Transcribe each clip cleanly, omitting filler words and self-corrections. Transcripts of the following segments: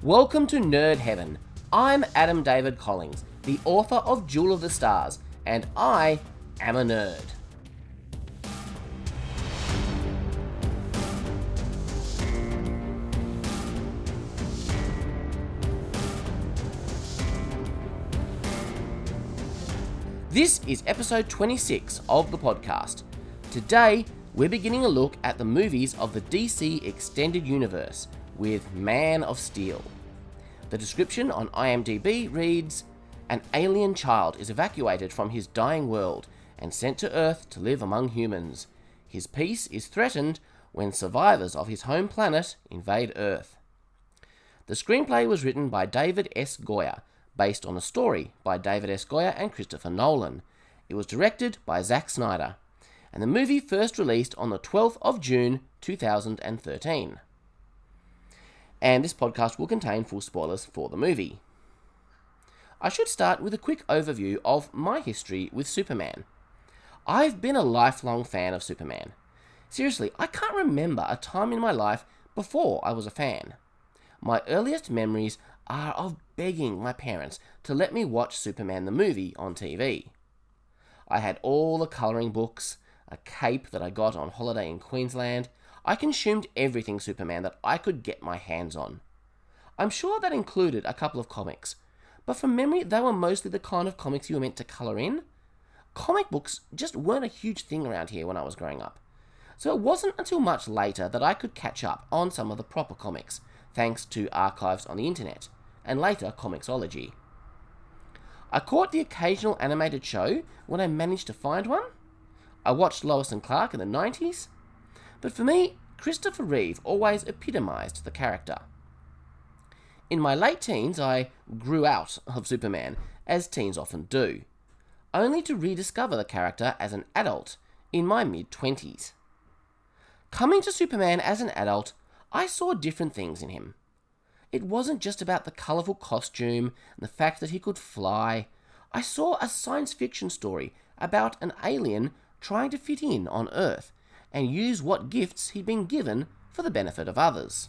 Welcome to Nerd Heaven. I'm Adam David Collins, the author of Jewel of the Stars, and I am a nerd. This is episode 26 of the podcast. Today, we're beginning a look at the movies of the DC Extended Universe with Man of Steel. The description on IMDb reads, "An alien child is evacuated from his dying world and sent to Earth to live among humans. His peace is threatened when survivors of his home planet invade Earth." The screenplay was written by David S. Goyer, based on a story by David S. Goyer and Christopher Nolan. It was directed by Zack Snyder, and the movie first released on the 12th of June 2013. And this podcast will contain full spoilers for the movie. I should start with a quick overview of my history with Superman. I've been a lifelong fan of Superman. Seriously, I can't remember a time in my life before I was a fan. My earliest memories are of begging my parents to let me watch Superman the movie on TV. I had all the colouring books, a cape that I got on holiday in Queensland. I consumed everything Superman that I could get my hands on. I'm sure that included a couple of comics, but from memory they were mostly the kind of comics you were meant to colour in. Comic books just weren't a huge thing around here when I was growing up, so it wasn't until much later that I could catch up on some of the proper comics, thanks to archives on the internet, and later Comixology. I caught the occasional animated show when I managed to find one. I watched Lois and Clark in the 90s, but for me, Christopher Reeve always epitomised the character. In my late teens, I grew out of Superman, as teens often do, only to rediscover the character as an adult in my mid-20s. Coming to Superman as an adult, I saw different things in him. It wasn't just about the colourful costume and the fact that he could fly. I saw a science fiction story about an alien trying to fit in on Earth and use what gifts he'd been given for the benefit of others.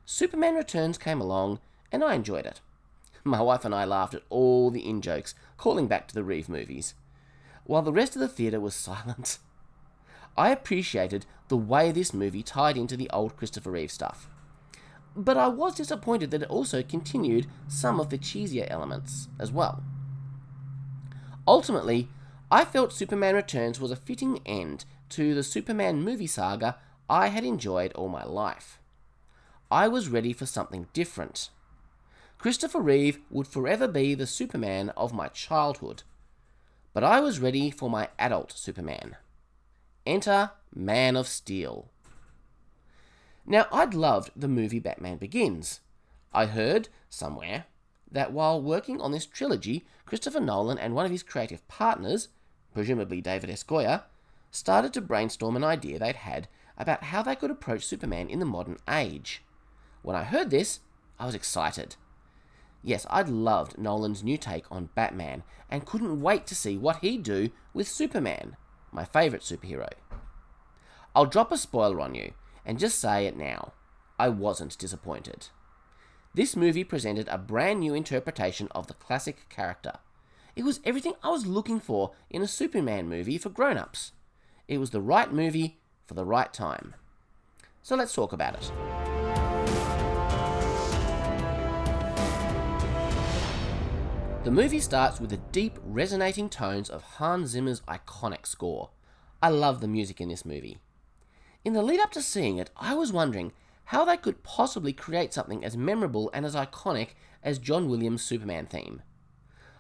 Superman Returns came along, and I enjoyed it. My wife and I laughed at all the in-jokes, calling back to the Reeve movies, while the rest of the theatre was silent. I appreciated the way this movie tied into the old Christopher Reeve stuff, but I was disappointed that it also continued some of the cheesier elements as well. Ultimately, I felt Superman Returns was a fitting end to the Superman movie saga I had enjoyed all my life. I was ready for something different. Christopher Reeve would forever be the Superman of my childhood, but I was ready for my adult Superman. Enter Man of Steel. Now, I'd loved the movie Batman Begins. I heard, somewhere, that while working on this trilogy, Christopher Nolan and one of his creative partners, presumably David S. Goyer, started to brainstorm an idea they'd had about how they could approach Superman in the modern age. When I heard this, I was excited. Yes, I'd loved Nolan's new take on Batman and couldn't wait to see what he'd do with Superman, my favourite superhero. I'll drop a spoiler on you and just say it now. I wasn't disappointed. This movie presented a brand new interpretation of the classic character. It was everything I was looking for in a Superman movie for grown-ups. It was the right movie for the right time. So let's talk about it. The movie starts with the deep, resonating tones of Hans Zimmer's iconic score. I love the music in this movie. In the lead up to seeing it, I was wondering how they could possibly create something as memorable and as iconic as John Williams' Superman theme.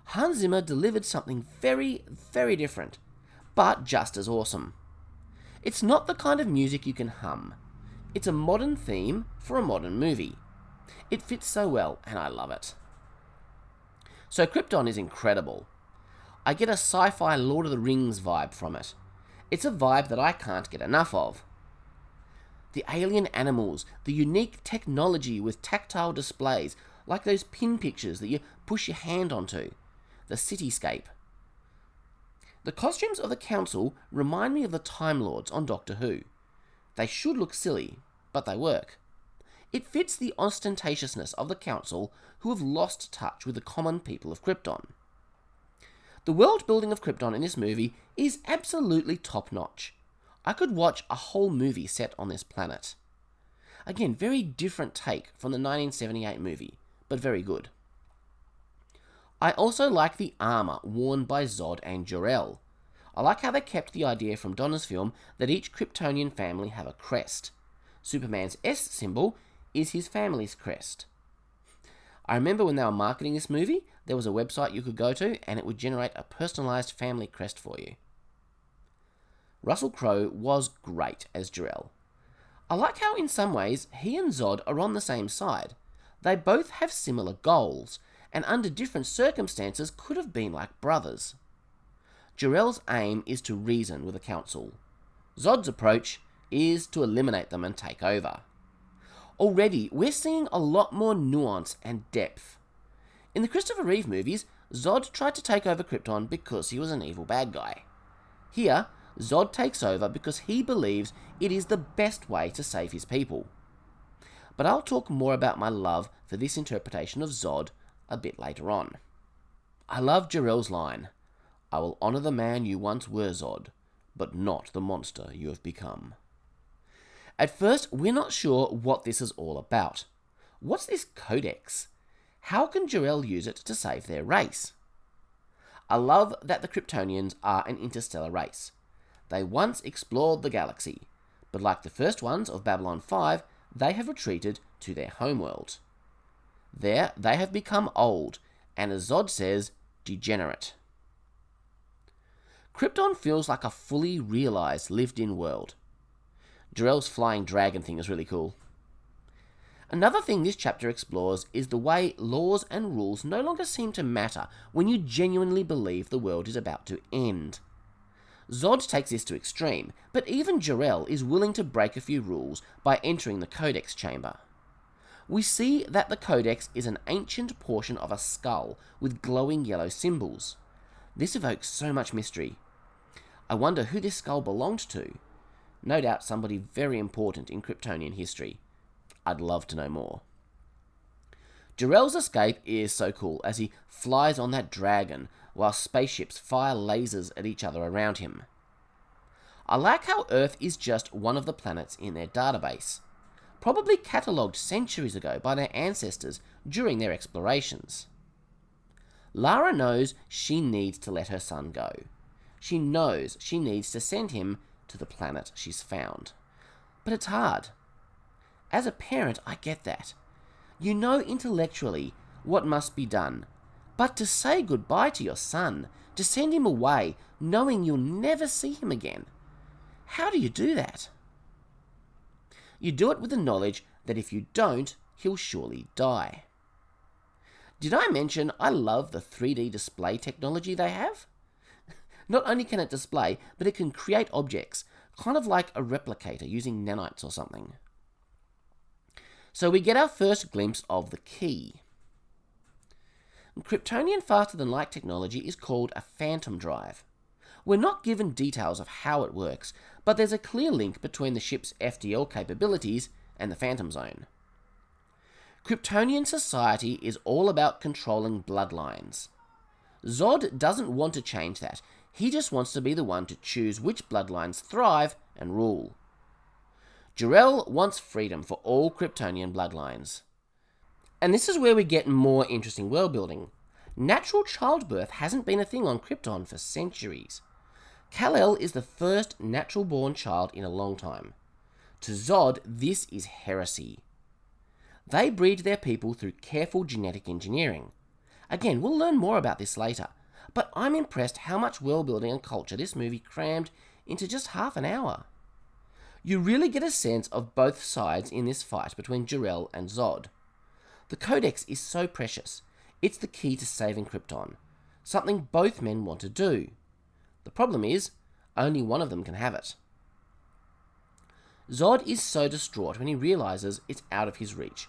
Hans Zimmer delivered something very, very different, but just as awesome. It's not the kind of music you can hum. It's a modern theme for a modern movie. It fits so well, and I love it. So Krypton is incredible. I get a sci-fi Lord of the Rings vibe from it. It's a vibe that I can't get enough of. The alien animals, the unique technology with tactile displays, like those pin pictures that you push your hand onto, the cityscape. The costumes of the Council remind me of the Time Lords on Doctor Who. They should look silly, but they work. It fits the ostentatiousness of the Council, who have lost touch with the common people of Krypton. The world building of Krypton in this movie is absolutely top-notch. I could watch a whole movie set on this planet. Again, very different take from the 1978 movie, but very good. I also like the armour worn by Zod and Jor-El. I like how they kept the idea from Donner's film that each Kryptonian family have a crest. Superman's S symbol is his family's crest. I remember when they were marketing this movie, there was a website you could go to and it would generate a personalised family crest for you. Russell Crowe was great as Jor-El. I like how in some ways he and Zod are on the same side. They both have similar goals, and under different circumstances could have been like brothers. Jor-El's aim is to reason with the Council. Zod's approach is to eliminate them and take over. Already, we're seeing a lot more nuance and depth. In the Christopher Reeve movies, Zod tried to take over Krypton because he was an evil bad guy. Here, Zod takes over because he believes it is the best way to save his people. But I'll talk more about my love for this interpretation of Zod a bit later on. I love Jor-El's line, "I will honour the man you once were, Zod, but not the monster you have become." At first, we're not sure what this is all about. What's this codex? How can Jor-El use it to save their race? I love that the Kryptonians are an interstellar race. They once explored the galaxy, but like the first ones of Babylon 5, they have retreated to their homeworld. There, they have become old, and as Zod says, degenerate. Krypton feels like a fully realised, lived-in world. Jor-El's flying dragon thing is really cool. Another thing this chapter explores is the way laws and rules no longer seem to matter when you genuinely believe the world is about to end. Zod takes this to extreme, but even Jor-El is willing to break a few rules by entering the Codex chamber. We see that the Codex is an ancient portion of a skull with glowing yellow symbols. This evokes so much mystery. I wonder who this skull belonged to. No doubt somebody very important in Kryptonian history. I'd love to know more. Jor-El's escape is so cool as he flies on that dragon while spaceships fire lasers at each other around him. I like how Earth is just one of the planets in their database, probably catalogued centuries ago by their ancestors during their explorations. Lara knows she needs to let her son go. She knows she needs to send him to the planet she's found. But it's hard. As a parent, I get that. You know intellectually what must be done, but to say goodbye to your son, to send him away knowing you'll never see him again, how do you do that? You do it with the knowledge that if you don't, he'll surely die. Did I mention I love the 3D display technology they have? Not only can it display, but it can create objects, kind of like a replicator using nanites or something. So we get our first glimpse of the key. Kryptonian faster-than-light technology is called a phantom drive. We're not given details of how it works, but there's a clear link between the ship's FTL capabilities and the Phantom Zone. Kryptonian society is all about controlling bloodlines. Zod doesn't want to change that. He just wants to be the one to choose which bloodlines thrive and rule. Jor-El wants freedom for all Kryptonian bloodlines. And this is where we get more interesting world building. Natural childbirth hasn't been a thing on Krypton for centuries. Kal-El is the first natural-born child in a long time. To Zod, this is heresy. They breed their people through careful genetic engineering. Again, we'll learn more about this later, but I'm impressed how much world building and culture this movie crammed into just half an hour. You really get a sense of both sides in this fight between Jor-El and Zod. The Codex is so precious. It's the key to saving Krypton, something both men want to do. The problem is, only one of them can have it. Zod is so distraught when he realizes it's out of his reach.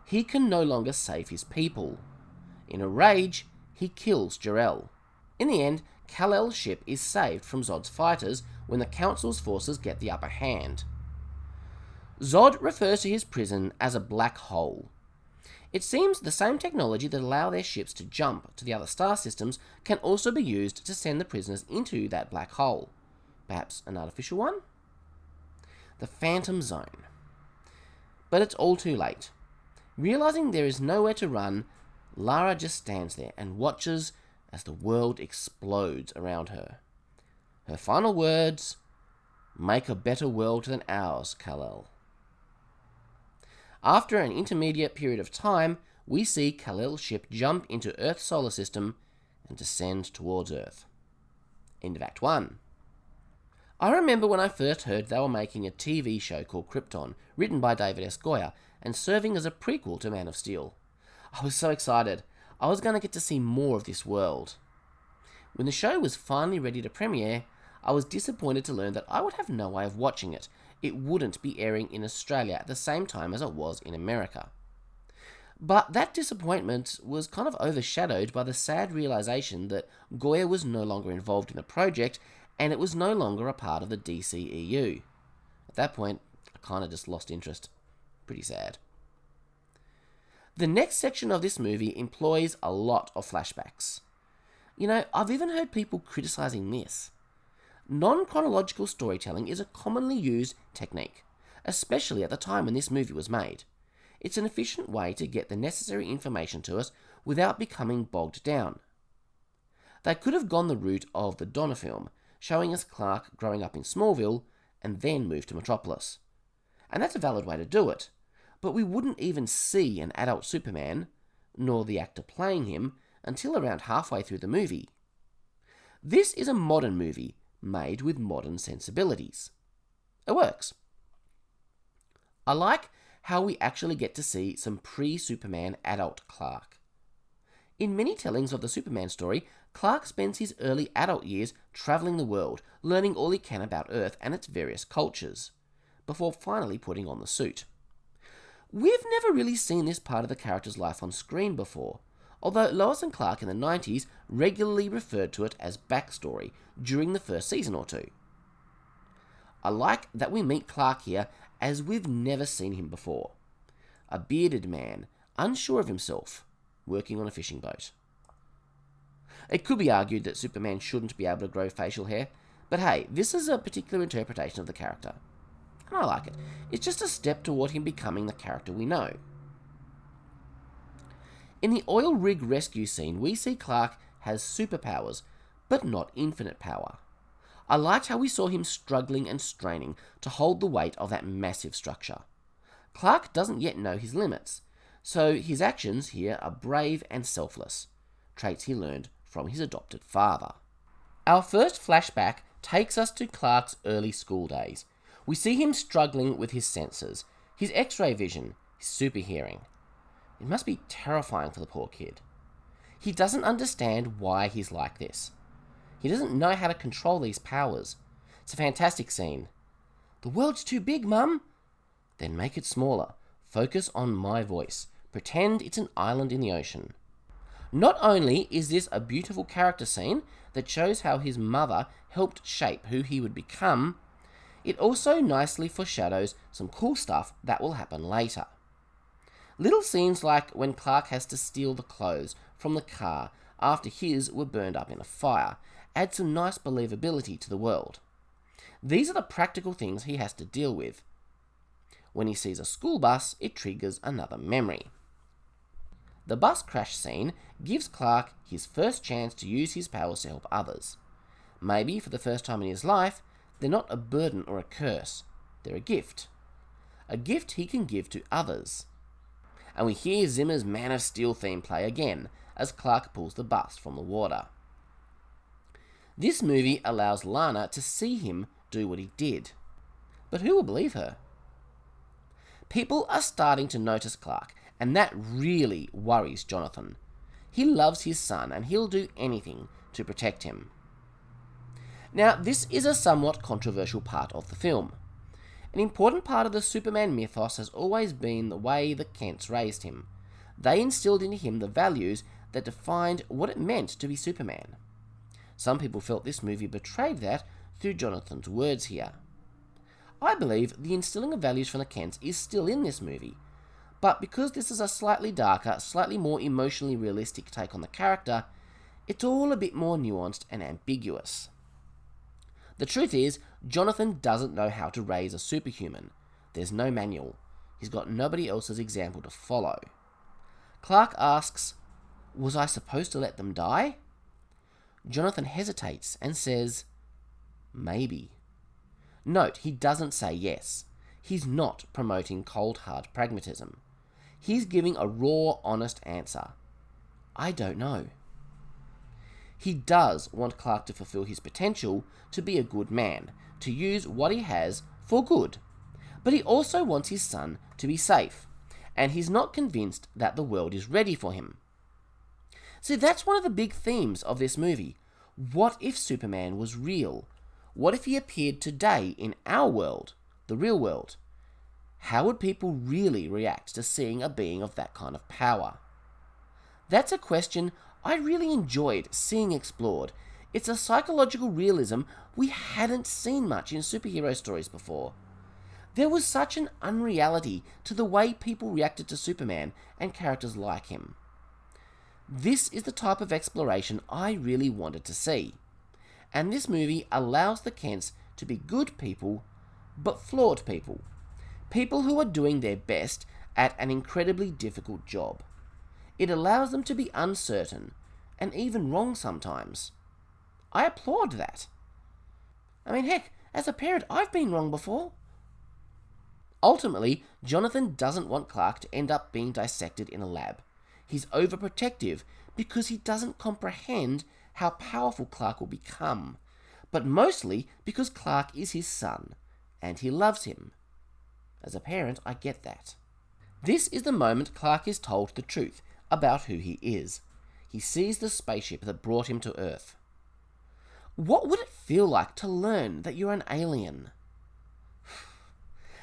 He can no longer save his people. In a rage, he kills Jor-El. In the end, Kal-El's ship is saved from Zod's fighters when the Council's forces get the upper hand. Zod refers to his prison as a black hole. It seems the same technology that allow their ships to jump to the other star systems can also be used to send the prisoners into that black hole. Perhaps an artificial one? The Phantom Zone. But it's all too late. Realizing there is nowhere to run, Lara just stands there and watches as the world explodes around her. Her final words, "Make a better world than ours, Kal-El." After an intermediate period of time, we see Kal-El's ship jump into Earth's solar system and descend towards Earth. End of Act 1. I remember when I first heard they were making a TV show called Krypton, written by David S. Goyer, and serving as a prequel to Man of Steel. I was so excited. I was going to get to see more of this world. When the show was finally ready to premiere, I was disappointed to learn that I would have no way of watching it. It wouldn't be airing in Australia at the same time as it was in America. But that disappointment was kind of overshadowed by the sad realization that Goyer was no longer involved in the project and it was no longer a part of the DCEU. At that point, I kind of just lost interest. Pretty sad. The next section of this movie employs a lot of flashbacks. You know, I've even heard people criticizing this. Non-chronological storytelling is a commonly used technique, especially at the time when this movie was made. It's an efficient way to get the necessary information to us without becoming bogged down. They could have gone the route of the Donner film, showing us Clark growing up in Smallville and then move to Metropolis. And that's a valid way to do it, but we wouldn't even see an adult Superman, nor the actor playing him, until around halfway through the movie. This is a modern movie, made with modern sensibilities. It works. I like how we actually get to see some pre-Superman adult Clark. In many tellings of the Superman story, Clark spends his early adult years travelling the world, learning all he can about Earth and its various cultures, before finally putting on the suit. We've never really seen this part of the character's life on screen before, although Lois and Clark in the 90s regularly referred to it as backstory during the first season or two. I like that we meet Clark here as we've never seen him before. A bearded man, unsure of himself, working on a fishing boat. It could be argued that Superman shouldn't be able to grow facial hair, but hey, this is a particular interpretation of the character. And I like it. It's just a step toward him becoming the character we know. In the oil rig rescue scene, we see Clark has superpowers, but not infinite power. I liked how we saw him struggling and straining to hold the weight of that massive structure. Clark doesn't yet know his limits, so his actions here are brave and selfless, traits he learned from his adopted father. Our first flashback takes us to Clark's early school days. We see him struggling with his senses, his X-ray vision, his super hearing. It must be terrifying for the poor kid. He doesn't understand why he's like this. He doesn't know how to control these powers. It's a fantastic scene. "The world's too big, Mum." "Then make it smaller. Focus on my voice. Pretend it's an island in the ocean." Not only is this a beautiful character scene that shows how his mother helped shape who he would become, it also nicely foreshadows some cool stuff that will happen later. Little scenes like when Clark has to steal the clothes from the car after his were burned up in a fire add some nice believability to the world. These are the practical things he has to deal with. When he sees a school bus, it triggers another memory. The bus crash scene gives Clark his first chance to use his powers to help others. Maybe for the first time in his life, they're not a burden or a curse. They're a gift. A gift he can give to others. And we hear Zimmer's Man of Steel theme play again as Clark pulls the bus from the water. This movie allows Lana to see him do what he did. But who will believe her? People are starting to notice Clark, and that really worries Jonathan. He loves his son, and he'll do anything to protect him. Now, this is a somewhat controversial part of the film. An important part of the Superman mythos has always been the way the Kents raised him. They instilled into him the values that defined what it meant to be Superman. Some people felt this movie betrayed that through Jonathan's words here. I believe the instilling of values from the Kents is still in this movie, but because this is a slightly darker, slightly more emotionally realistic take on the character, it's all a bit more nuanced and ambiguous. The truth is, Jonathan doesn't know how to raise a superhuman. There's no manual. He's got nobody else's example to follow. Clark asks, "Was I supposed to let them die?" Jonathan hesitates and says, "Maybe." Note, he doesn't say yes. He's not promoting cold hard pragmatism. He's giving a raw, honest answer. I don't know. He does want Clark to fulfill his potential to be a good man, to use what he has for good. But he also wants his son to be safe, and he's not convinced that the world is ready for him. See, that's one of the big themes of this movie. What if Superman was real? What if he appeared today in our world, the real world? How would people really react to seeing a being of that kind of power? That's a question I really enjoyed seeing explored. It's a psychological realism we hadn't seen much in superhero stories before. There was such an unreality to the way people reacted to Superman and characters like him. This is the type of exploration I really wanted to see. And this movie allows the Kents to be good people, but flawed people. People who are doing their best at an incredibly difficult job. It allows them to be uncertain, and even wrong sometimes. I applaud that. I mean, heck, as a parent, I've been wrong before. Ultimately, Jonathan doesn't want Clark to end up being dissected in a lab. He's overprotective because he doesn't comprehend how powerful Clark will become, but mostly because Clark is his son, and he loves him. As a parent, I get that. This is the moment Clark is told the truth about who he is. He sees the spaceship that brought him to Earth. What would it feel like to learn that you're an alien?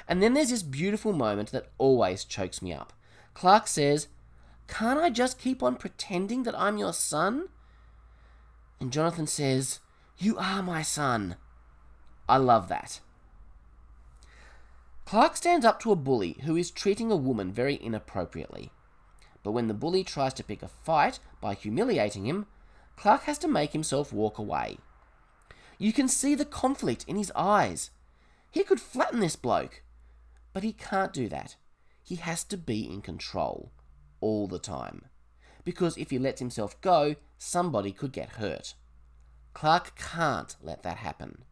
And then there's this beautiful moment that always chokes me up. Clark says, "Can't I just keep on pretending that I'm your son?" And Jonathan says, "You are my son." I love that. Clark stands up to a bully who is treating a woman very inappropriately. But when the bully tries to pick a fight by humiliating him, Clark has to make himself walk away. You can see the conflict in his eyes. He could flatten this bloke, but he can't do that. He has to be in control all the time, because if he lets himself go, somebody could get hurt. Clark can't let that happen.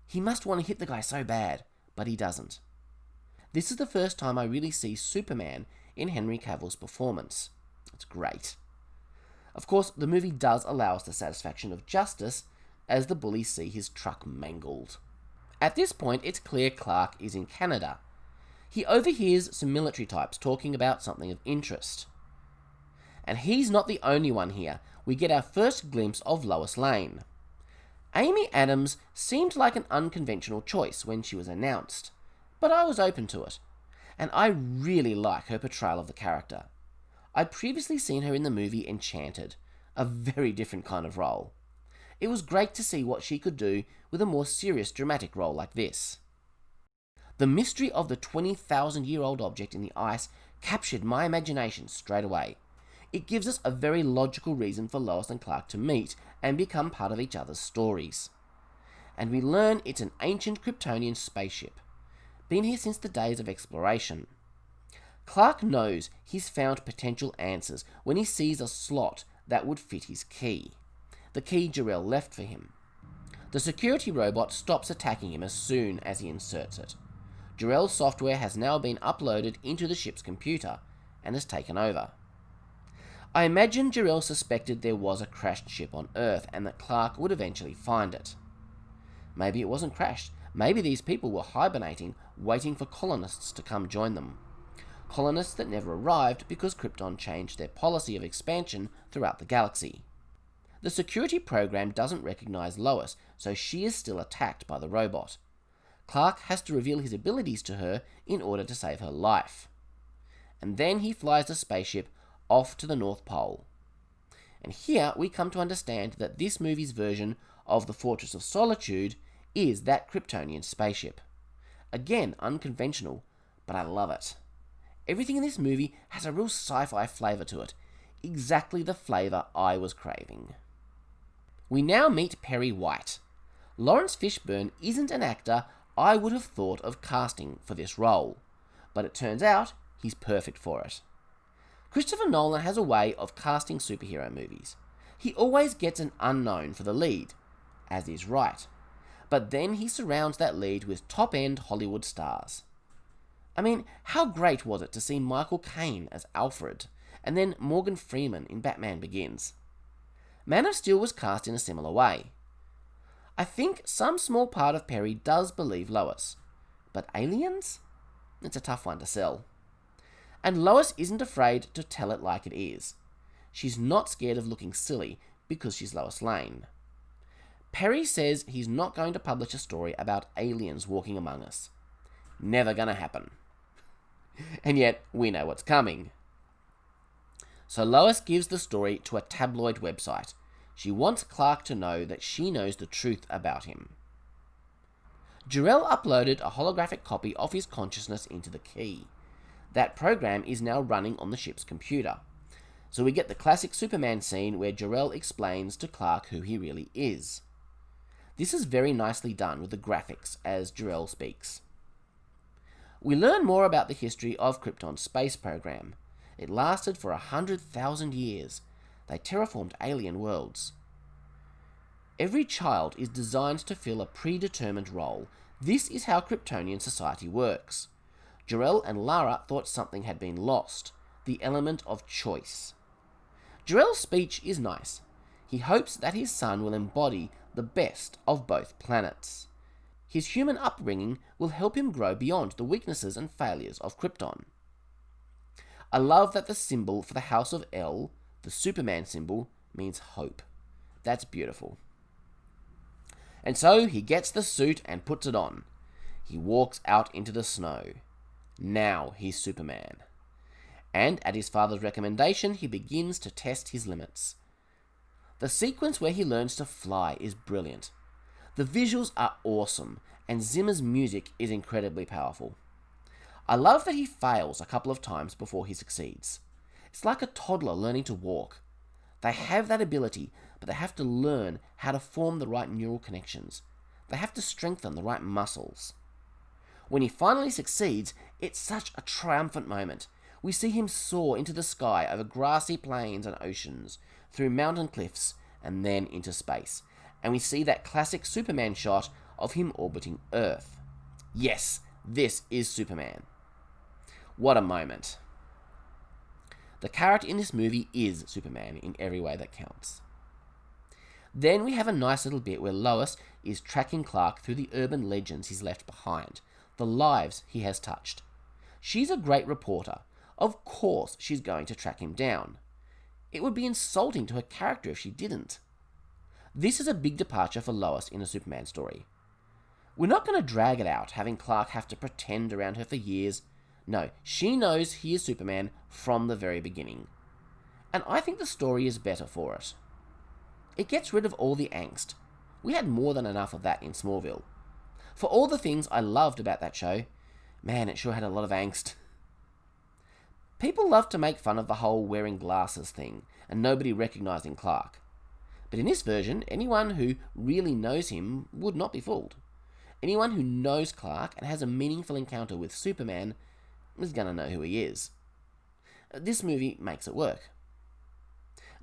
He must want to hit the guy so bad, but he doesn't. This is the first time I really see Superman in Henry Cavill's performance. It's great. Of course, the movie does allow us the satisfaction of justice as the bullies see his truck mangled. At this point, it's clear Clark is in Canada. He overhears some military types talking about something of interest. And he's not the only one here. We get our first glimpse of Lois Lane. Amy Adams seemed like an unconventional choice when she was announced, but I was open to it, and I really like her portrayal of the character. I'd previously seen her in the movie Enchanted, a very different kind of role. It was great to see what she could do with a more serious dramatic role like this. The mystery of the 20,000-year-old object in the ice captured my imagination straight away. It gives us a very logical reason for Lois and Clark to meet and become part of each other's stories. And we learn it's an ancient Kryptonian spaceship, been here since the days of exploration. Clark knows he's found potential answers when he sees a slot that would fit his key, the key Jor-El left for him. The security robot stops attacking him as soon as he inserts it. Jor-El's software has now been uploaded into the ship's computer and has taken over. I imagine Jor-El suspected there was a crashed ship on Earth and that Clark would eventually find it. Maybe it wasn't crashed. Maybe these people were hibernating, waiting for colonists to come join them. Colonists that never arrived because Krypton changed their policy of expansion throughout the galaxy. The security program doesn't recognize Lois, so she is still attacked by the robot. Clark has to reveal his abilities to her in order to save her life. And then he flies the spaceship off to the North Pole. And here we come to understand that this movie's version of the Fortress of Solitude is that Kryptonian spaceship. Again, unconventional, but I love it. Everything in this movie has a real sci-fi flavour to it. Exactly the flavour I was craving. We now meet Perry White. Lawrence Fishburne isn't an actor I would have thought of casting for this role, but it turns out he's perfect for it. Christopher Nolan has a way of casting superhero movies. He always gets an unknown for the lead, as is right, but then he surrounds that lead with top-end Hollywood stars. I mean, how great was it to see Michael Caine as Alfred, and then Morgan Freeman in Batman Begins? Man of Steel was cast in a similar way. I think some small part of Perry does believe Lois, but aliens? It's a tough one to sell. And Lois isn't afraid to tell it like it is. She's not scared of looking silly because she's Lois Lane. Perry says he's not going to publish a story about aliens walking among us. Never gonna happen. And yet, we know what's coming. So Lois gives the story to a tabloid website. She wants Clark to know that she knows the truth about him. Jor-El uploaded a holographic copy of his consciousness into the key. That program is now running on the ship's computer. So we get the classic Superman scene where Jor-El explains to Clark who he really is. This is very nicely done with the graphics as Jor-El speaks. We learn more about the history of Krypton's space program. It lasted for 100,000 years. They terraformed alien worlds. Every child is designed to fill a predetermined role. This is how Kryptonian society works. Jor-El and Lara thought something had been lost, the element of choice. Jor-El's speech is nice. He hopes that his son will embody the best of both planets. His human upbringing will help him grow beyond the weaknesses and failures of Krypton. I love that the symbol for the House of El, the Superman symbol, means hope. That's beautiful. And so he gets the suit and puts it on. He walks out into the snow. Now he's Superman. And at his father's recommendation, he begins to test his limits. The sequence where he learns to fly is brilliant. The visuals are awesome, and Zimmer's music is incredibly powerful. I love that he fails a couple of times before he succeeds. It's like a toddler learning to walk. They have that ability, but they have to learn how to form the right neural connections. They have to strengthen the right muscles. When he finally succeeds, it's such a triumphant moment. We see him soar into the sky over grassy plains and oceans, through mountain cliffs, and then into space. And we see that classic Superman shot of him orbiting Earth. Yes, this is Superman. What a moment. The character in this movie is Superman in every way that counts. Then we have a nice little bit where Lois is tracking Clark through the urban legends he's left behind, the lives he has touched. She's a great reporter. Of course she's going to track him down. It would be insulting to her character if she didn't. This is a big departure for Lois in a Superman story. We're not going to drag it out, having Clark have to pretend around her for years. No, she knows he is Superman from the very beginning. And I think the story is better for it. It gets rid of all the angst. We had more than enough of that in Smallville. For all the things I loved about that show, man, it sure had a lot of angst. People love to make fun of the whole wearing glasses thing, and nobody recognizing Clark. But in this version, anyone who really knows him would not be fooled. Anyone who knows Clark and has a meaningful encounter with Superman is going to know who he is. This movie makes it work.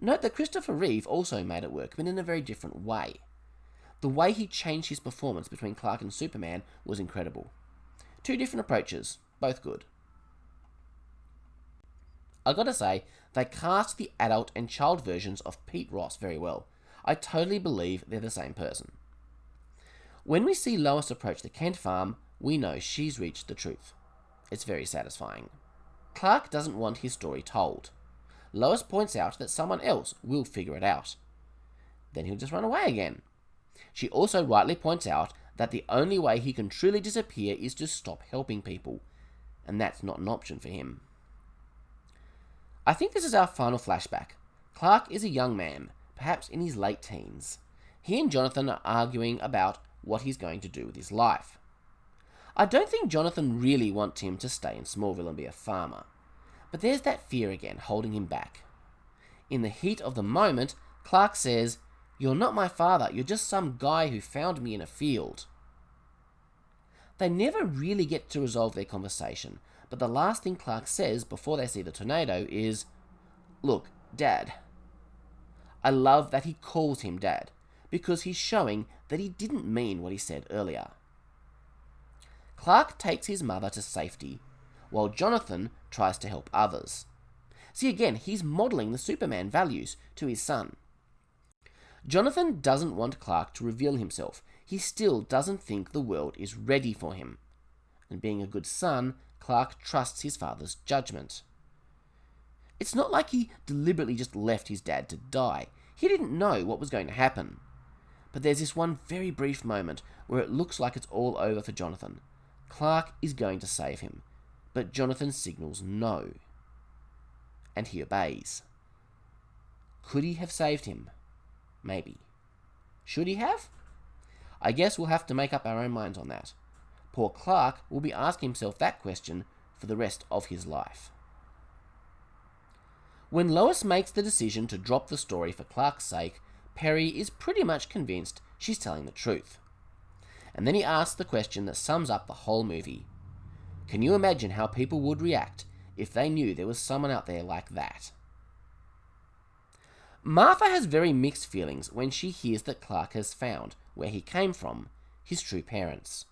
Note that Christopher Reeve also made it work, but in a very different way. The way he changed his performance between Clark and Superman was incredible. Two different approaches, both good. I gotta say, they cast the adult and child versions of Pete Ross very well. I totally believe they're the same person. When we see Lois approach the Kent farm, we know she's reached the truth. It's very satisfying. Clark doesn't want his story told. Lois points out that someone else will figure it out. Then he'll just run away again. She also rightly points out that the only way he can truly disappear is to stop helping people, and that's not an option for him. I think this is our final flashback. Clark is a young man, perhaps in his late teens. He and Jonathan are arguing about what he's going to do with his life. I don't think Jonathan really wants him to stay in Smallville and be a farmer, but there's that fear again holding him back. In the heat of the moment, Clark says, "You're not my father, you're just some guy who found me in a field." They never really get to resolve their conversation, but the last thing Clark says before they see the tornado is, "Look, Dad." I love that he calls him Dad, because he's showing that he didn't mean what he said earlier. Clark takes his mother to safety, while Jonathan tries to help others. See, again, he's modelling the Superman values to his son. Jonathan doesn't want Clark to reveal himself. He still doesn't think the world is ready for him. And being a good son, Clark trusts his father's judgment. It's not like he deliberately just left his dad to die. He didn't know what was going to happen. But there's this one very brief moment where it looks like it's all over for Jonathan. Clark is going to save him, but Jonathan signals no. And he obeys. Could he have saved him? Maybe. Should he have? I guess we'll have to make up our own minds on that. Poor Clark will be asking himself that question for the rest of his life. When Lois makes the decision to drop the story for Clark's sake, Perry is pretty much convinced she's telling the truth. And then he asks the question that sums up the whole movie. Can you imagine how people would react if they knew there was someone out there like that? Martha has very mixed feelings when she hears that Clark has found where he came from, his true parents.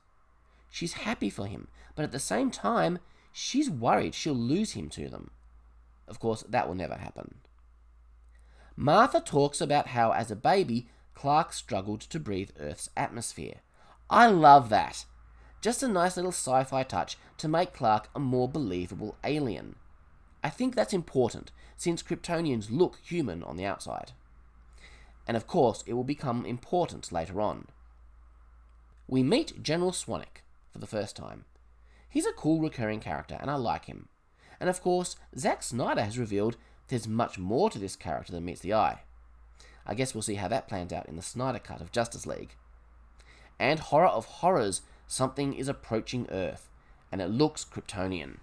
She's happy for him, but at the same time, she's worried she'll lose him to them. Of course, that will never happen. Martha talks about how, as a baby, Clark struggled to breathe Earth's atmosphere. I love that. Just a nice little sci-fi touch to make Clark a more believable alien. I think that's important, since Kryptonians look human on the outside. And of course, it will become important later on. We meet General Swanwick for the first time. He's a cool recurring character, and I like him. And of course, Zack Snyder has revealed there's much more to this character than meets the eye. I guess we'll see how that plans out in the Snyder cut of Justice League. And horror of horrors, something is approaching Earth, and it looks Kryptonian.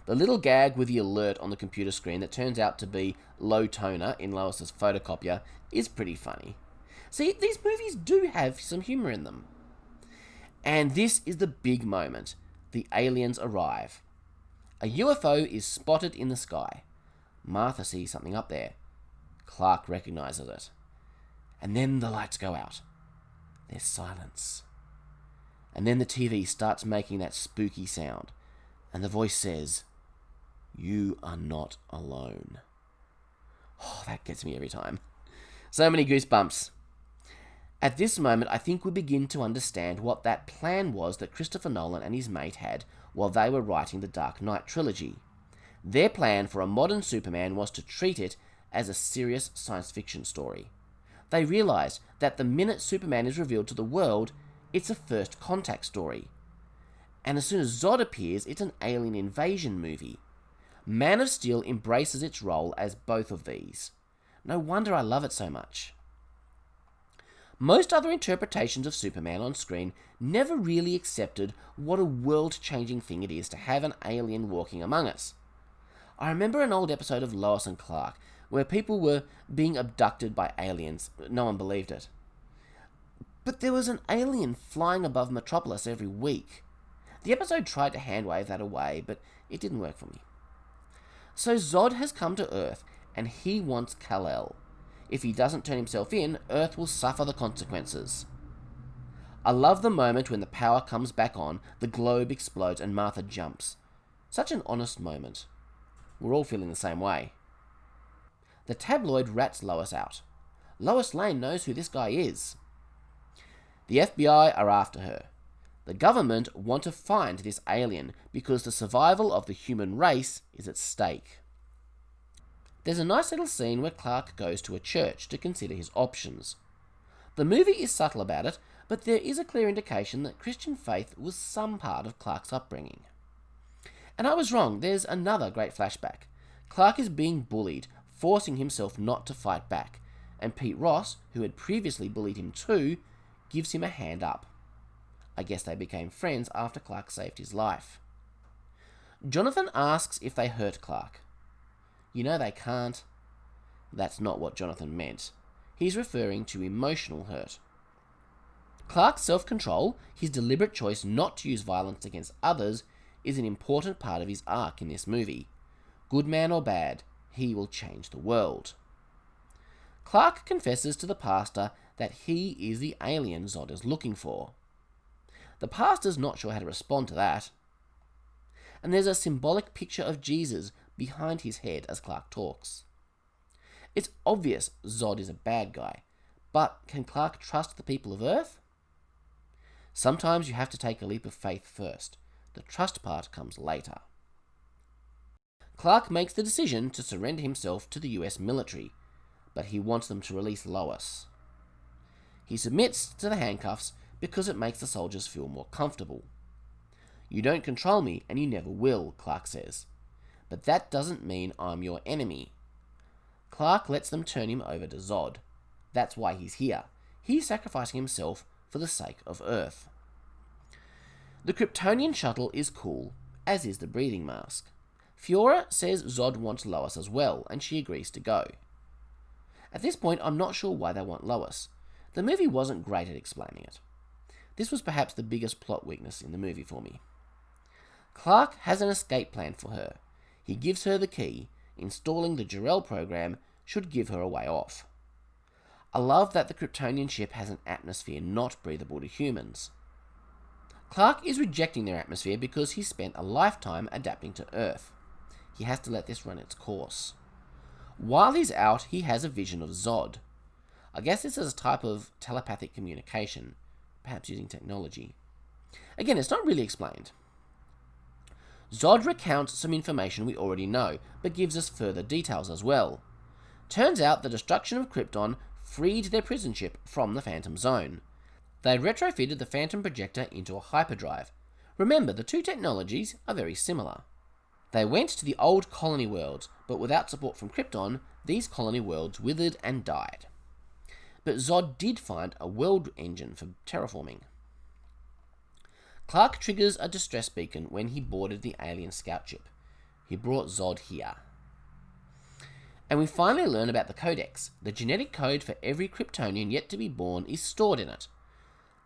The little gag with the alert on the computer screen that turns out to be low toner in Lois's photocopier is pretty funny. See, these movies do have some humour in them. And this is the big moment. The aliens arrive. A UFO is spotted in the sky. Martha sees something up there. Clark recognises it. And then the lights go out. There's silence. And then the TV starts making that spooky sound. And the voice says, "You are not alone." Oh, that gets me every time. So many goosebumps. At this moment, I think we begin to understand what that plan was that Christopher Nolan and his mate had while they were writing the Dark Knight trilogy. Their plan for a modern Superman was to treat it as a serious science fiction story. They realised that the minute Superman is revealed to the world, it's a first contact story. And as soon as Zod appears, it's an alien invasion movie. Man of Steel embraces its role as both of these. No wonder I love it so much. Most other interpretations of Superman on screen never really accepted what a world-changing thing it is to have an alien walking among us. I remember an old episode of Lois and Clark where people were being abducted by aliens. No one believed it. But there was an alien flying above Metropolis every week. The episode tried to handwave that away, but it didn't work for me. So Zod has come to Earth, and he wants Kal-El. If he doesn't turn himself in, Earth will suffer the consequences. I love the moment when the power comes back on, the globe explodes, and Martha jumps. Such an honest moment. We're all feeling the same way. The tabloid rats Lois out. Lois Lane knows who this guy is. The FBI are after her. The government want to find this alien because the survival of the human race is at stake. There's a nice little scene where Clark goes to a church to consider his options. The movie is subtle about it, but there is a clear indication that Christian faith was some part of Clark's upbringing. And I was wrong, there's another great flashback. Clark is being bullied, forcing himself not to fight back, and Pete Ross, who had previously bullied him too, gives him a hand up. I guess they became friends after Clark saved his life. Jonathan asks if they hurt Clark. You know they can't. That's not what Jonathan meant. He's referring to emotional hurt. Clark's self-control, his deliberate choice not to use violence against others, is an important part of his arc in this movie. Good man or bad, he will change the world. Clark confesses to the pastor that he is the alien Zod is looking for. The pastor's not sure how to respond to that. And there's a symbolic picture of Jesus behind his head as Clark talks. It's obvious Zod is a bad guy, but can Clark trust the people of Earth? Sometimes you have to take a leap of faith first. The trust part comes later. Clark makes the decision to surrender himself to the US military, but he wants them to release Lois. He submits to the handcuffs because it makes the soldiers feel more comfortable. You don't control me, and you never will, Clark says. But that doesn't mean I'm your enemy. Clark lets them turn him over to Zod. That's why he's here. He's sacrificing himself for the sake of Earth. The Kryptonian shuttle is cool, as is the breathing mask. Fiora says Zod wants Lois as well, and she agrees to go. At this point, I'm not sure why they want Lois. The movie wasn't great at explaining it. This was perhaps the biggest plot weakness in the movie for me. Clark has an escape plan for her. He gives her the key. Installing the Jor-El program should give her a way off. I love that the Kryptonian ship has an atmosphere not breathable to humans. Clark is rejecting their atmosphere because he spent a lifetime adapting to Earth. He has to let this run its course. While he's out, he has a vision of Zod. I guess this is a type of telepathic communication, perhaps using technology. Again, it's not really explained. Zod recounts some information we already know, but gives us further details as well. Turns out the destruction of Krypton freed their prison ship from the Phantom Zone. They retrofitted the Phantom projector into a hyperdrive. Remember, the two technologies are very similar. They went to the old colony worlds, but without support from Krypton, these colony worlds withered and died. But Zod did find a world engine for terraforming. Clark triggers a distress beacon when he boarded the alien scout ship. He brought Zod here. And we finally learn about the Codex. The genetic code for every Kryptonian yet to be born is stored in it.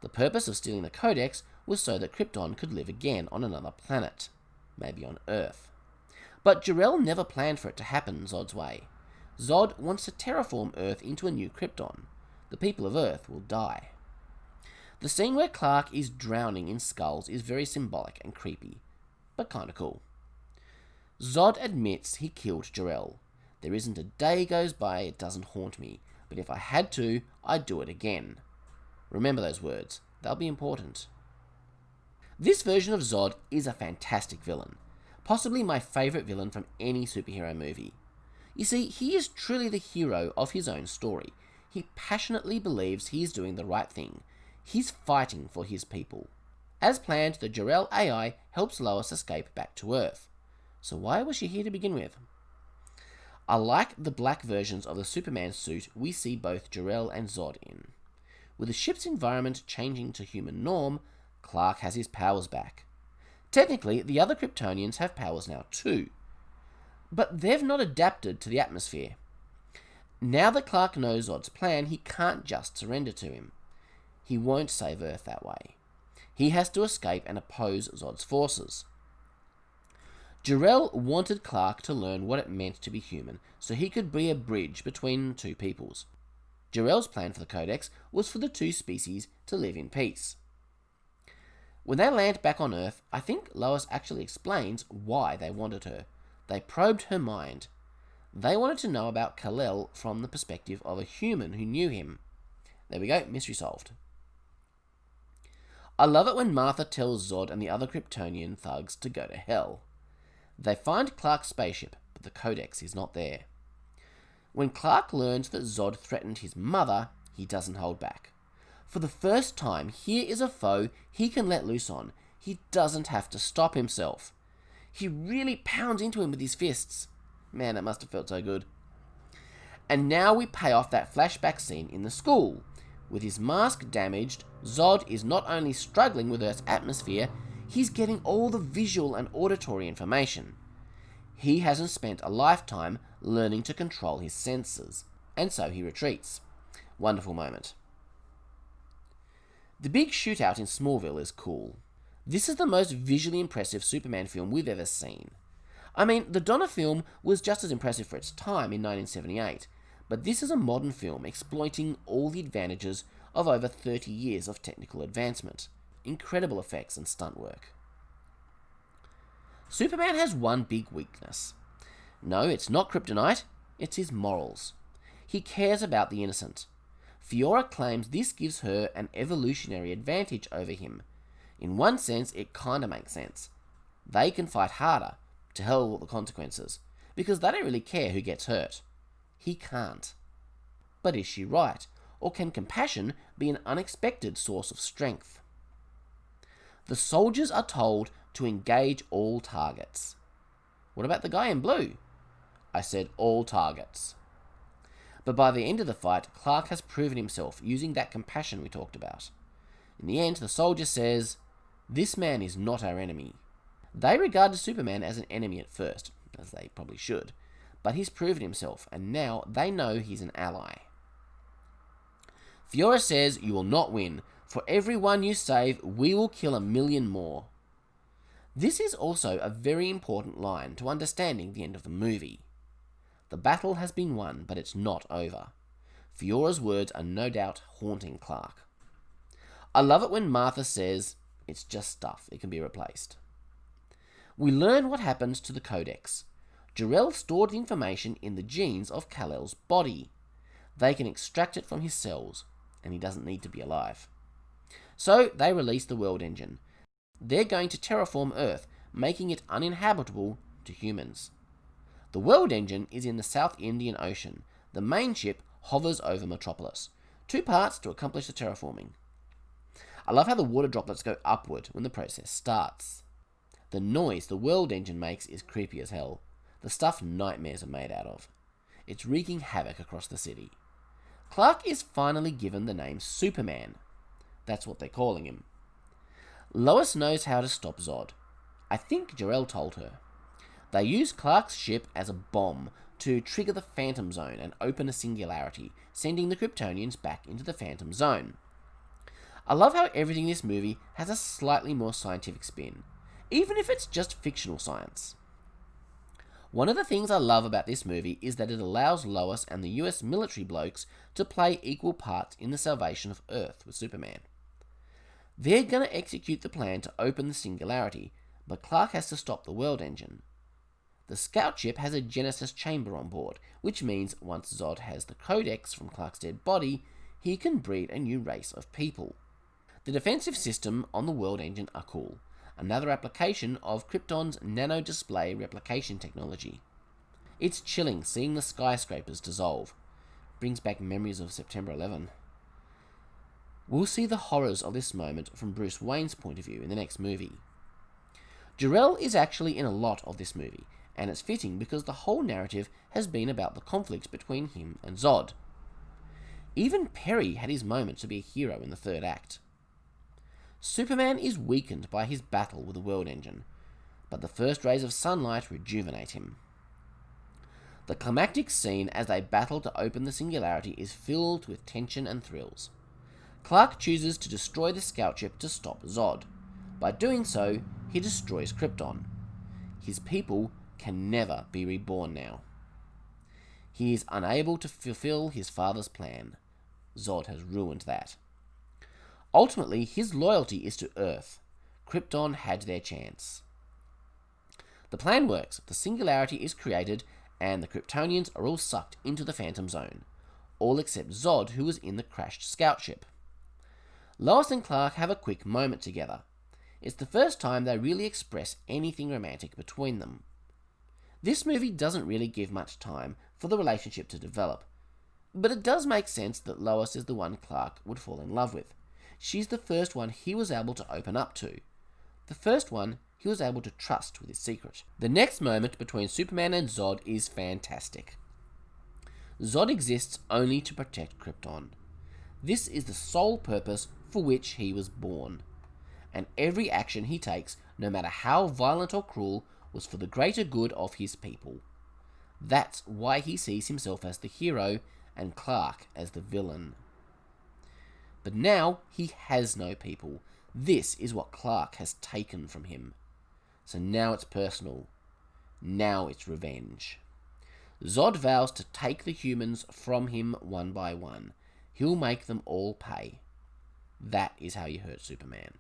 The purpose of stealing the Codex was so that Krypton could live again on another planet. Maybe on Earth. But Jor-El never planned for it to happen Zod's way. Zod wants to terraform Earth into a new Krypton. The people of Earth will die. The scene where Clark is drowning in skulls is very symbolic and creepy, but kinda cool. Zod admits he killed Jor-El. There isn't a day goes by it doesn't haunt me, but if I had to, I'd do it again. Remember those words, they'll be important. This version of Zod is a fantastic villain, possibly my favourite villain from any superhero movie. You see, he is truly the hero of his own story. He passionately believes he is doing the right thing. He's fighting for his people. As planned, the Jor-El AI helps Lois escape back to Earth. So why was she here to begin with? I like the black versions of the Superman suit we see both Jor-El and Zod in. With the ship's environment changing to human norm, Clark has his powers back. Technically, the other Kryptonians have powers now too. But they've not adapted to the atmosphere. Now that Clark knows Zod's plan, he can't just surrender to him. He won't save Earth that way. He has to escape and oppose Zod's forces. Jor-El wanted Clark to learn what it meant to be human, so he could be a bridge between two peoples. Jor-El's plan for the Codex was for the two species to live in peace. When they land back on Earth, I think Lois actually explains why they wanted her. They probed her mind. They wanted to know about Kal-El from the perspective of a human who knew him. There we go, mystery solved. I love it when Martha tells Zod and the other Kryptonian thugs to go to hell. They find Clark's spaceship, but the Codex is not there. When Clark learns that Zod threatened his mother, he doesn't hold back. For the first time, here is a foe he can let loose on. He doesn't have to stop himself. He really pounds into him with his fists. Man, that must have felt so good. And now we pay off that flashback scene in the school. With his mask damaged, Zod is not only struggling with Earth's atmosphere, he's getting all the visual and auditory information. He hasn't spent a lifetime learning to control his senses, and so he retreats. Wonderful moment. The big shootout in Smallville is cool. This is the most visually impressive Superman film we've ever seen. I mean, the Donner film was just as impressive for its time in 1978, but this is a modern film exploiting all the advantages of over 30 years of technical advancement, incredible effects and stunt work. Superman has one big weakness. No, it's not kryptonite, it's his morals. He cares about the innocent. Fiora claims this gives her an evolutionary advantage over him. In one sense, it kinda makes sense. They can fight harder, to hell with the consequences, because they don't really care who gets hurt. He can't. But is she right? Or can compassion be an unexpected source of strength? The soldiers are told to engage all targets. What about the guy in blue? I said all targets. But by the end of the fight, Clark has proven himself using that compassion we talked about. In the end, the soldier says, "This man is not our enemy." They regarded Superman as an enemy at first, as they probably should, but he's proven himself, and now they know he's an ally. Fiora says, "You will not win. For every one you save, we will kill 1,000,000 more." This is also a very important line to understanding the end of the movie. The battle has been won, but it's not over. Fiora's words are no doubt haunting Clark. I love it when Martha says, "It's just stuff, it can be replaced." We learn what happens to the Codex. Jor-El stored the information in the genes of Kal-El's body. They can extract it from his cells, and he doesn't need to be alive. So they release the World Engine. They're going to terraform Earth, making it uninhabitable to humans. The World Engine is in the South Indian Ocean. The main ship hovers over Metropolis. 2 parts to accomplish the terraforming. I love how the water droplets go upward when the process starts. The noise the World Engine makes is creepy as hell. The stuff nightmares are made out of. It's wreaking havoc across the city. Clark is finally given the name Superman. That's what they're calling him. Lois knows how to stop Zod. I think Jor-El told her. They use Clark's ship as a bomb to trigger the Phantom Zone and open a singularity, sending the Kryptonians back into the Phantom Zone. I love how everything in this movie has a slightly more scientific spin, even if it's just fictional science. One of the things I love about this movie is that it allows Lois and the US military blokes to play equal parts in the salvation of Earth with Superman. They're gonna execute the plan to open the singularity, but Clark has to stop the World Engine. The scout ship has a Genesis chamber on board, which means once Zod has the Codex from Clark's dead body, he can breed a new race of people. The defensive system on the World Engine are cool. Another application of Krypton's nano-display replication technology. It's chilling seeing the skyscrapers dissolve. Brings back memories of September 11. We'll see the horrors of this moment from Bruce Wayne's point of view in the next movie. Jor-El is actually in a lot of this movie, and it's fitting because the whole narrative has been about the conflict between him and Zod. Even Perry had his moment to be a hero in the 3rd act. Superman is weakened by his battle with the World Engine, but the first rays of sunlight rejuvenate him. The climactic scene as they battle to open the singularity is filled with tension and thrills. Clark chooses to destroy the scout ship to stop Zod. By doing so, he destroys Krypton. His people can never be reborn now. He is unable to fulfill his father's plan. Zod has ruined that. Ultimately, his loyalty is to Earth. Krypton had their chance. The plan works. The singularity is created, and the Kryptonians are all sucked into the Phantom Zone. All except Zod, who was in the crashed scout ship. Lois and Clark have a quick moment together. It's the first time they really express anything romantic between them. This movie doesn't really give much time for the relationship to develop, but it does make sense that Lois is the one Clark would fall in love with. She's the first one he was able to open up to. The first one he was able to trust with his secret. The next moment between Superman and Zod is fantastic. Zod exists only to protect Krypton. This is the sole purpose for which he was born. And every action he takes, no matter how violent or cruel, was for the greater good of his people. That's why he sees himself as the hero and Clark as the villain. But now he has no people. This is what Clark has taken from him. So now it's personal. Now it's revenge. Zod vows to take the humans from him one by one. He'll make them all pay. That is how you hurt Superman.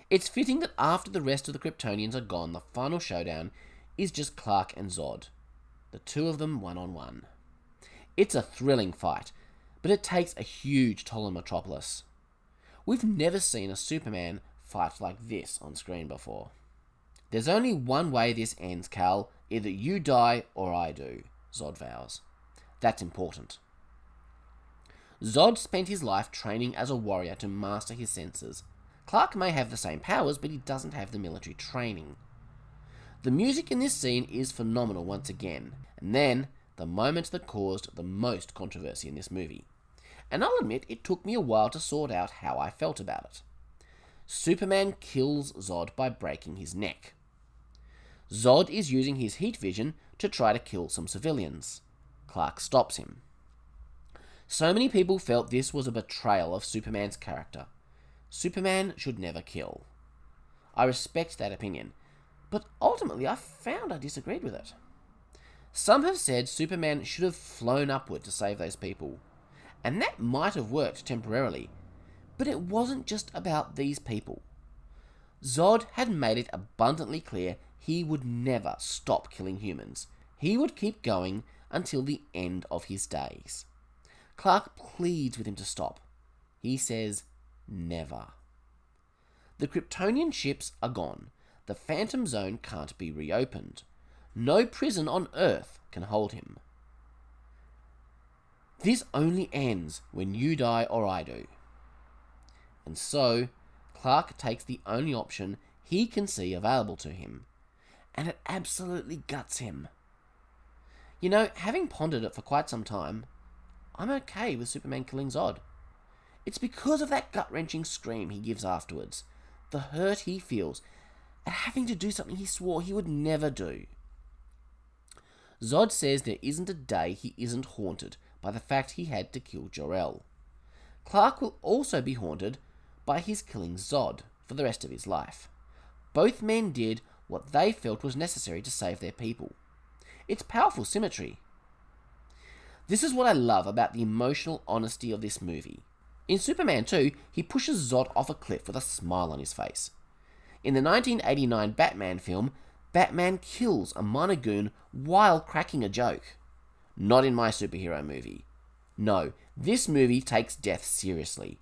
It's fitting that after the rest of the Kryptonians are gone, the final showdown is just Clark and Zod. The two of them one-on-one. It's a thrilling fight, but it takes a huge toll on Metropolis. We've never seen a Superman fight like this on screen before. There's only one way this ends, Cal. Either you die or I do, Zod vows. That's important. Zod spent his life training as a warrior to master his senses. Clark may have the same powers, but he doesn't have the military training. The music in this scene is phenomenal once again, and then the moment that caused the most controversy in this movie. And I'll admit it took me a while to sort out how I felt about it. Superman kills Zod by breaking his neck. Zod is using his heat vision to try to kill some civilians. Clark stops him. So many people felt this was a betrayal of Superman's character. Superman should never kill. I respect that opinion, but ultimately I found I disagreed with it. Some have said Superman should have flown upward to save those people, and that might have worked temporarily, but it wasn't just about these people. Zod had made it abundantly clear he would never stop killing humans. He would keep going until the end of his days. Clark pleads with him to stop. He says, never. The Kryptonian ships are gone. The Phantom Zone can't be reopened. No prison on Earth can hold him. This only ends when you die or I do. And so, Clark takes the only option he can see available to him, and it absolutely guts him. You know, having pondered it for quite some time, I'm okay with Superman killing Zod. It's because of that gut-wrenching scream he gives afterwards, the hurt he feels at having to do something he swore he would never do. Zod says there isn't a day he isn't haunted by the fact he had to kill Jor-El. Clark will also be haunted by his killing Zod for the rest of his life. Both men did what they felt was necessary to save their people. It's powerful symmetry. This is what I love about the emotional honesty of this movie. In Superman 2, he pushes Zod off a cliff with a smile on his face. In the 1989 Batman film, Batman kills a minor goon while cracking a joke. Not in my superhero movie. No, this movie takes death seriously.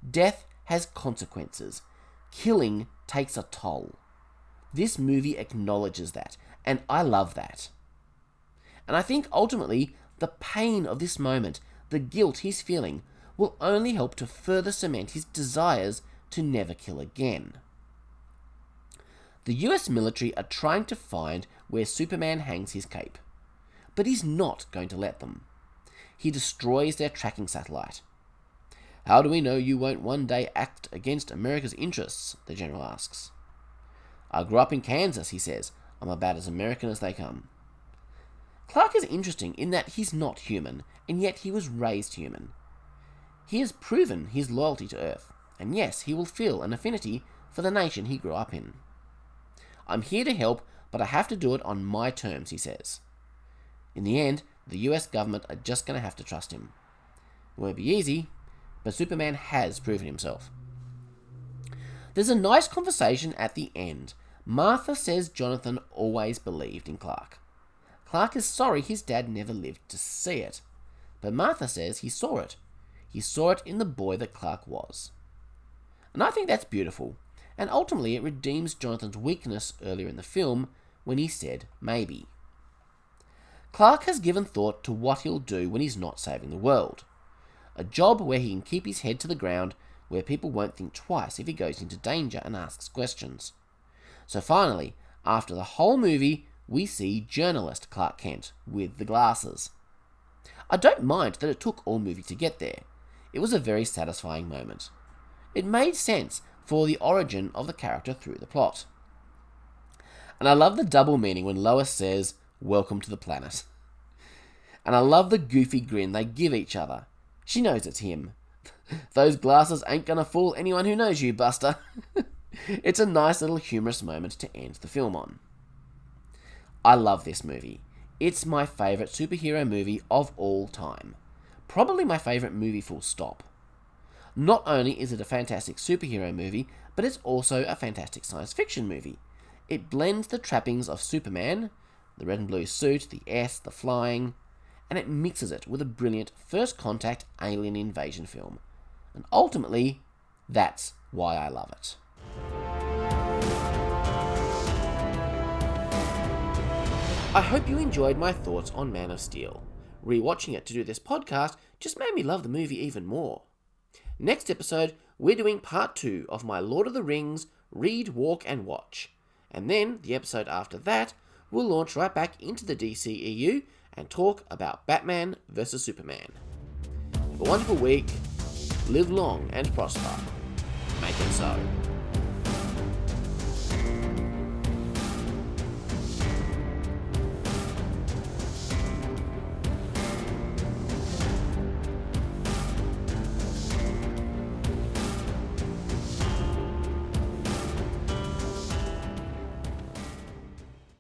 Death has consequences. Killing takes a toll. This movie acknowledges that, and I love that. And I think ultimately, the pain of this moment, the guilt he's feeling, will only help to further cement his desires to never kill again. The US military are trying to find where Superman hangs his cape, but he's not going to let them. He destroys their tracking satellite. How do we know you won't one day act against America's interests? The general asks. I grew up in Kansas, he says. I'm about as American as they come. Clark is interesting in that he's not human, and yet he was raised human. He has proven his loyalty to Earth, and yes, he will feel an affinity for the nation he grew up in. I'm here to help, but I have to do it on my terms, he says. In the end, the US government are just going to have to trust him. It won't be easy, but Superman has proven himself. There's a nice conversation at the end. Martha says Jonathan always believed in Clark. Clark is sorry his dad never lived to see it, but Martha says he saw it. He saw it in the boy that Clark was. And I think that's beautiful, and ultimately it redeems Jonathan's weakness earlier in the film when he said maybe. Clark has given thought to what he'll do when he's not saving the world. A job where he can keep his head to the ground, where people won't think twice if he goes into danger and asks questions. So finally, after the whole movie, we see journalist Clark Kent with the glasses. I don't mind that it took all movie to get there. It was a very satisfying moment. It made sense for the origin of the character through the plot. And I love the double meaning when Lois says, "Welcome to the planet." And I love the goofy grin they give each other. She knows it's him. Those glasses ain't gonna fool anyone who knows you, Buster. It's a nice little humorous moment to end the film on. I love this movie. It's my favourite superhero movie of all time. Probably my favourite movie full stop. Not only is it a fantastic superhero movie, but it's also a fantastic science fiction movie. It blends the trappings of Superman, the red and blue suit, the S, the flying, and it mixes it with a brilliant first contact alien invasion film. And ultimately, that's why I love it. I hope you enjoyed my thoughts on Man of Steel. Rewatching it to do this podcast just made me love the movie even more. Next episode, we're doing part 2 of my Lord of the Rings Read, Walk and Watch. And then, the episode after that, we'll launch right back into the DCEU and talk about Batman vs Superman. Have a wonderful week, live long and prosper. Make it so.